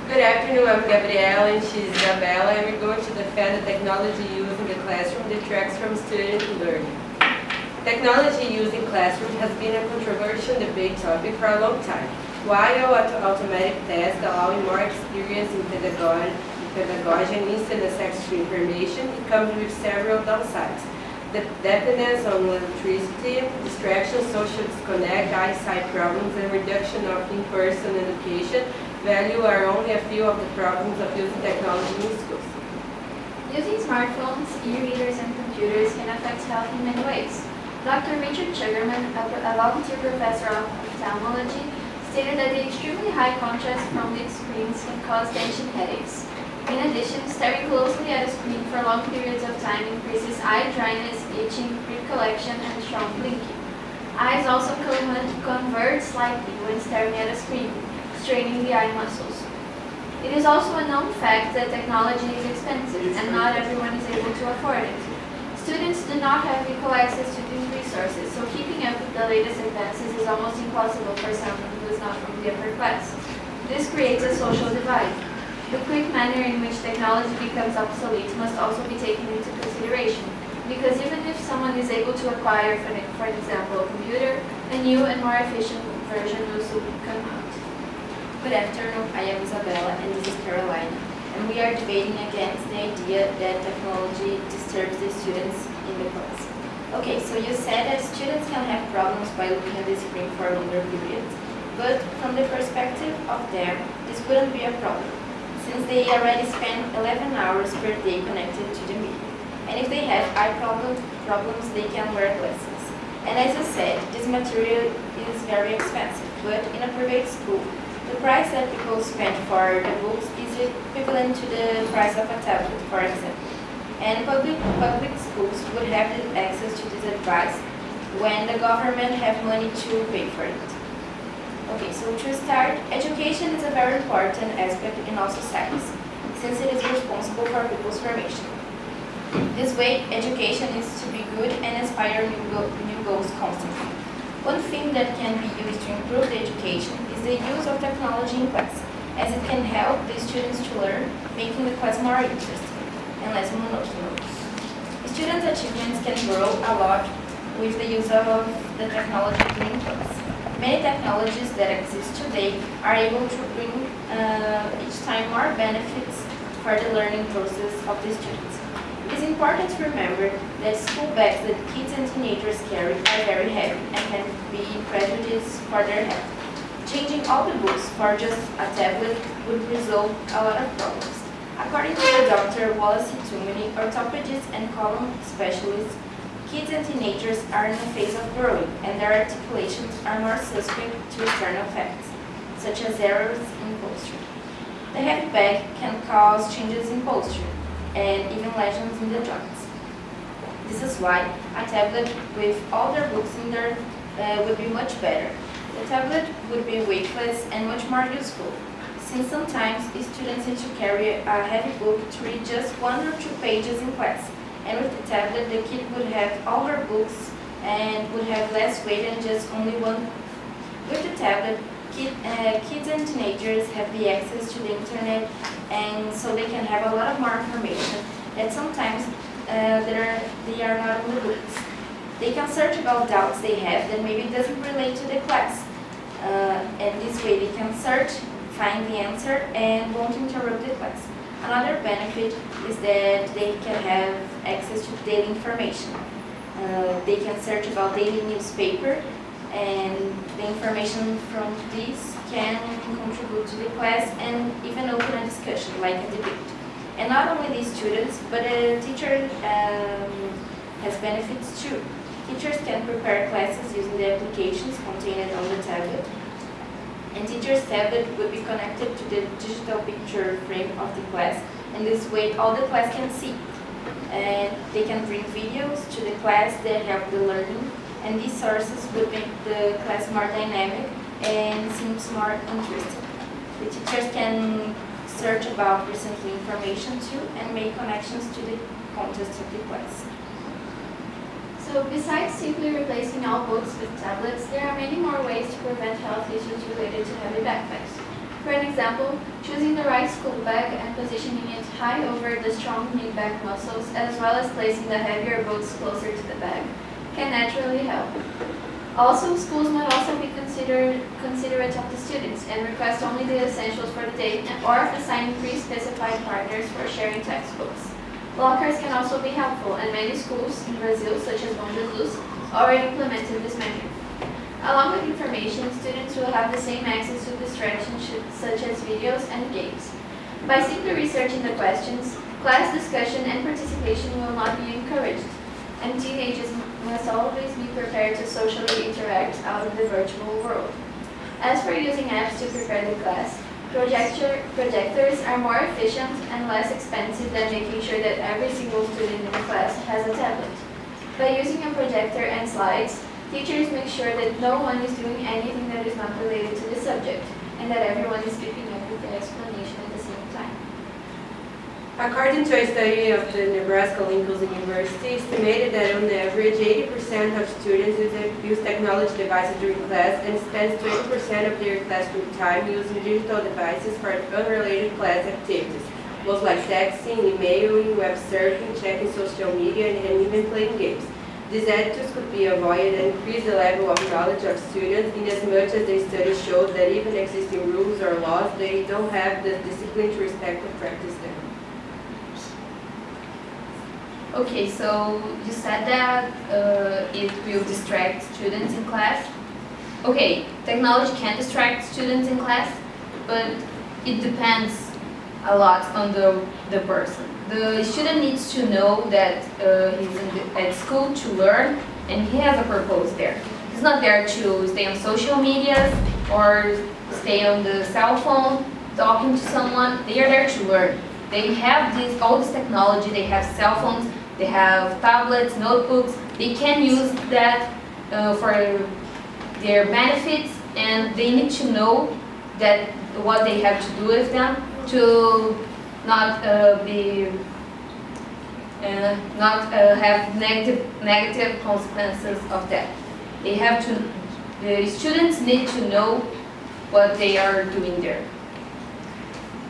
Good afternoon, I'm Gabriela and she's Isabela, and we're going to defend the technology used in the classroom detracts from student learning. Technology used in classroom has been a controversial debate topic for a long time. While automatic tests allowing more experience in pedagogy and instant access to information, it comes with several downsides. The dependence on electricity, distraction, social disconnect, eyesight problems, and reduction of in-person education value are only a few of the problems of using technology in schools. Using smartphones, e-readers, and computers can affect health in many ways. Dr. Richard Sugarman, a volunteer professor of ophthalmology, stated that the extremely high contrast from these screens can cause tension headaches. In addition, staring closely at a screen for long periods of time increases eye dryness, itching, recollection, and strong blinking. Eyes also convert slightly when staring at a screen, straining the eye muscles. It is also a known fact that technology is expensive and not everyone is able to afford it. Students do not have equal access to these resources, so keeping up with the latest advances is almost impossible for someone who is not from the upper class. This creates a social divide. The quick manner in which technology becomes obsolete must also be taken into consideration, because even if someone is able to acquire, for example, a computer, a new and more efficient version will soon come out. Good afternoon, I am Isabela and this is Carolina, and we are debating against the idea that technology disturbs the students in the class. Okay, so you said that students can have problems by looking at the screen for longer periods, but from the perspective of them, this wouldn't be a problem, since they already spend 11 hours per day connected to the media. And if they have eye problems, they can wear glasses. And as I said, this material is very expensive, but in a private school, the price that people spend for the books is equivalent to the price of a tablet, for example. And public schools would have access to this advice when the government have money to pay for it. Okay, so to start, education is a very important aspect in all societies, since it is responsible for people's formation. This way, education is to be good and inspire new goals constantly. One thing that can be used to improve the education is the use of technology in class, as it can help the students to learn, making the class more interesting and less monotonous. Students' achievements can grow a lot with the use of the technology during class. Many technologies that exist today are able to bring each time more benefits for the learning process of the students. It is important to remember that school bags that kids and teenagers carry are very heavy and can be prejudiced for their health. Changing all the books for just a tablet would resolve a lot of problems. According to the Dr. Wallace Hitumini, orthopedist and column specialist, kids and teenagers are in a phase of growing, and their articulations are more suspect to external facts, such as errors in posture. The heavy bag can cause changes in posture, and even lesions in the joints. This is why a tablet with all their books in there would be much better. The tablet would be weightless and much more useful, since sometimes students need to carry a heavy book to read just 1 or 2 pages in class. And with the tablet, the kid would have all her books and would have less weight and just only one. With the tablet, kids and teenagers have the access to the internet, and so they can have a lot of more information that sometimes they are not on the books. They can search about doubts they have that maybe doesn't relate to the class. And this way they can search, find the answer, and won't interrupt the class. Another benefit is that they can have access to daily information. They can search about daily newspaper, and the information from this can contribute to the class and even open a discussion, like a debate. And not only the students, but a teacher has benefits too. Teachers can prepare classes using the applications contained on the tablet. And teacher's tablet would be connected to the digital picture frame of the class, and this way all the class can see. And they can bring videos to the class that help the learning, and these sources would make the class more dynamic and seems more interesting. The teachers can search about recent information too and make connections to the content of the class. So besides simply replacing all books with tablets, there are many more ways to prevent health issues related to heavy backpacks. For an example, choosing the right school bag and positioning it high over the strong mid-back muscles, as well as placing the heavier books closer to the bag, can naturally help. Also, schools might also be considerate of the students and request only the essentials for the day or assigning pre-specified partners for sharing textbooks. Lockers can also be helpful, and many schools in Brazil, such as Bom Jesus, already implemented this measure. Along with information, students will have the same access to distractions such as videos and games. By simply researching the questions, class discussion and participation will not be encouraged, and teenagers must always be prepared to socially interact out of the virtual world. As for using apps to prepare the class, projectors are more efficient and less expensive than making sure that every single student in the class has a tablet. By using a projector and slides, teachers make sure that no one is doing anything that is not related to the subject, and that everyone is keeping up with the explanation at the same time. According to a study of the Nebraska Lincoln University, estimated that on average 80% of students use technology devices during class and spend 20% of their classroom time using digital devices for unrelated class activities, most like texting, emailing, web surfing, checking social media, and even playing games. These attitudes could be avoided and increase the level of knowledge of students in as much as the study showed that even existing rules or laws, they don't have the discipline to respect or practice them. Okay, so you said that it will distract students in class. Okay, technology can distract students in class, but it depends a lot on the person. The student needs to know that he's at school to learn, and he has a purpose there. He's not there to stay on social media or stay on the cell phone talking to someone. They are there to learn. They have all this technology. They have cell phones. They have tablets, notebooks. They can use that for their benefits, and they need to know that what they have to do with them to not have negative consequences of that. The students need to know what they are doing there.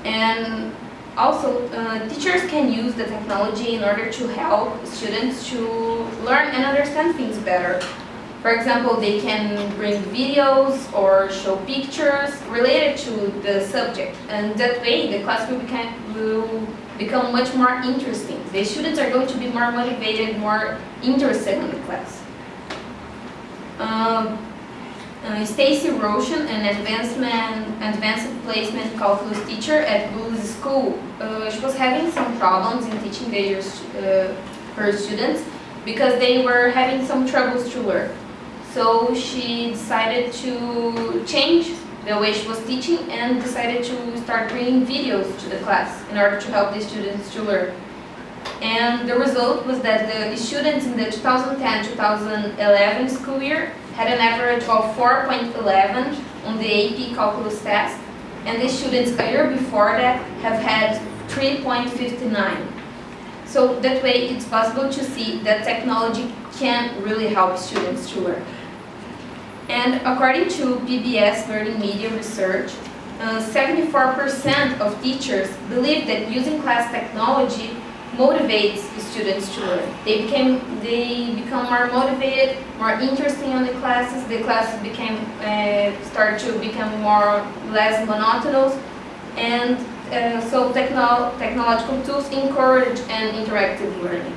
And also, teachers can use the technology in order to help students to learn and understand things better. For example, they can bring videos or show pictures related to the subject, and that way the class will become much more interesting. The students are going to be more motivated, more interested in the class. Stacy Roshan, an advanced placement calculus teacher at Blue's school, she was having some problems in teaching her students because they were having some troubles to learn. So she decided to change the way she was teaching and decided to start bringing videos to the class in order to help the students to learn. And the result was that the students in the 2010-2011 school year had an average of 4.11 on the AP calculus test, and the students a year before that have had 3.59. So that way it's possible to see that technology can really help students to learn. And according to PBS Learning Media Research, 74% of teachers believe that using class technology motivates students to learn. They become more motivated, more interesting in the classes. The classes start to become less monotonous, and so technological tools encourage an interactive learning.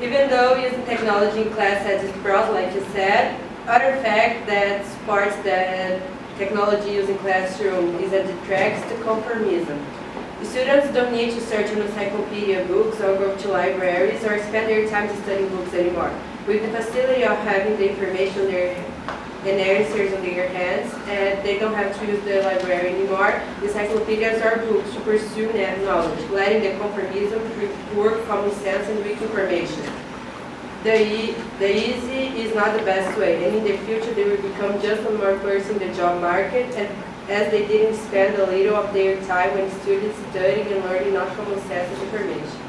Even though using technology in class has its pros, like you said, other fact that supports that technology used in classroom is that it detracts to conformism. Students don't need to search in encyclopedia books or go to libraries or spend their time studying books anymore. With the facility of having the information and answers on their hands, and they don't have to use the library anymore, encyclopedias are books to pursue knowledge, letting the conformism work common sense and weak information. The easy is not the best way, and in the future they will become just one more person in the job market, and as they didn't spend a little of their time when students studying and learning not common sense information.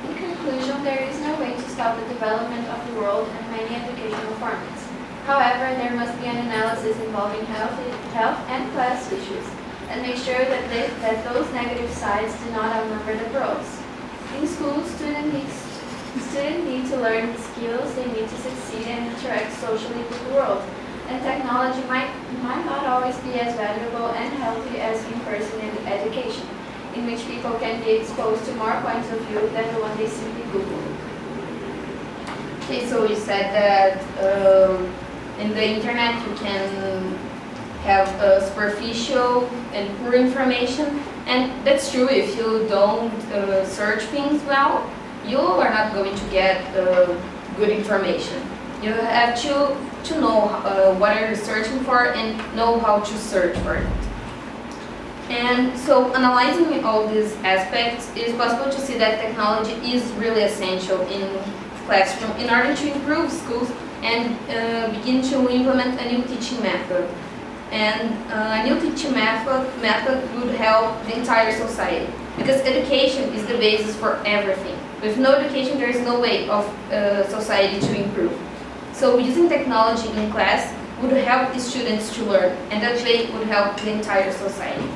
In conclusion, there is no way to stop the development of the world and many educational formats. However, there must be an analysis involving health and class issues, and make sure that those negative sides do not outnumber the pros. In school, students need to learn the skills they need to succeed and interact socially with the world. And technology might not always be as valuable and healthy as in-person education, in which people can be exposed to more points of view than the one they simply Google. Okay, so you said that in the internet you can have superficial and poor information, and that's true. If you don't search things well, you are not going to get good information. You have to know what are you searching for and know how to search for it. And so analyzing all these aspects, it is possible to see that technology is really essential in classroom in order to improve schools and begin to implement a new teaching method. And a new teaching method would help the entire society, because education is the basis for everything. With no education, there is no way of society to improve. So using technology in class would help the students to learn, and that way would help the entire society.